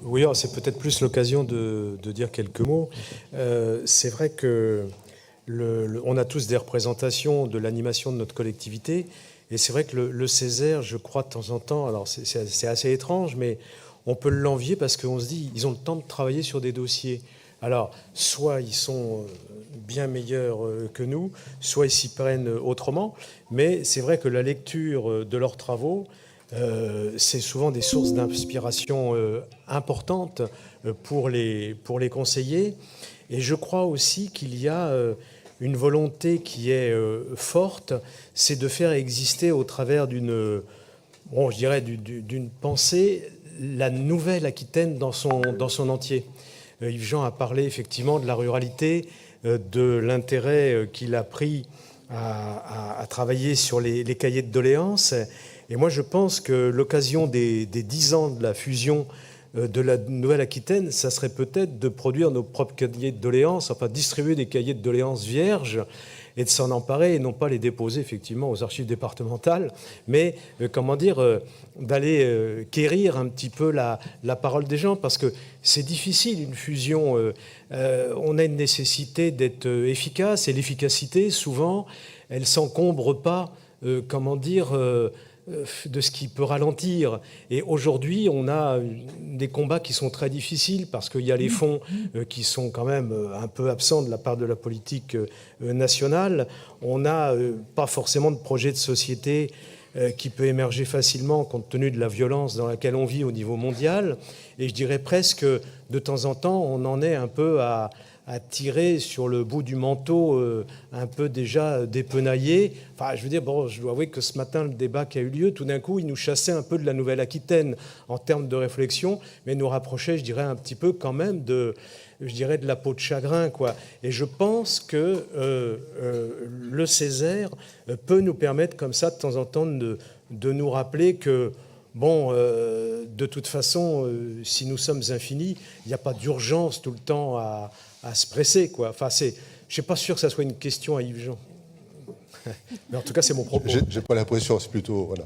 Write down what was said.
Oui, alors c'est peut-être plus l'occasion de dire quelques mots. C'est vrai que on a tous des représentations de l'animation de notre collectivité, et c'est vrai que le Césaire, je crois, de temps en temps, alors c'est assez étrange, mais on peut l'envier parce qu'on se dit, ils ont le temps de travailler sur des dossiers. Alors, soit ils sont bien meilleurs que nous, soit ils s'y prennent autrement, mais c'est vrai que la lecture de leurs travaux, c'est souvent des sources d'inspiration importantes pour les conseillers. Et je crois aussi qu'il y a une volonté qui est forte, c'est de faire exister au travers bon, je dirais d'une pensée, la Nouvelle-Aquitaine dans son entier. Yves Jean a parlé effectivement de la ruralité, de l'intérêt qu'il a pris à travailler sur les cahiers de doléances. Et moi, je pense que l'occasion des 10 ans de la fusion de la Nouvelle-Aquitaine, ça serait peut-être de produire nos propres cahiers de doléances, enfin distribuer des cahiers de doléances vierges et de s'en emparer et non pas les déposer effectivement aux archives départementales, mais comment dire, d'aller quérir un petit peu la parole des gens, parce que c'est difficile une fusion. On a une nécessité d'être efficace, et l'efficacité, souvent, elle s'encombre pas, comment dire, de ce qui peut ralentir. Et aujourd'hui, on a des combats qui sont très difficiles parce qu'il y a les fonds qui sont quand même un peu absents de la part de la politique nationale. On n'a pas forcément de projet de société qui peut émerger facilement compte tenu de la violence dans laquelle on vit au niveau mondial. Et je dirais presque, de temps en temps, on en est un peu à tirer sur le bout du manteau un peu déjà dépenaillé. Enfin, je veux dire, bon, je dois avouer que ce matin, le débat qui a eu lieu, tout d'un coup, il nous chassait un peu de la Nouvelle-Aquitaine en termes de réflexion, mais nous rapprochait, je dirais, un petit peu quand même de la peau de chagrin, quoi. Et je pense que le Césaire peut nous permettre comme ça, de temps en temps, de nous rappeler que bon, de toute façon, si nous sommes infinis, il n'y a pas d'urgence tout le temps à se presser, quoi. Enfin, je ne suis pas sûr que ça soit une question à Yves Jean. Mais en tout cas, c'est mon propos. J'ai pas l'impression, c'est plutôt... Voilà.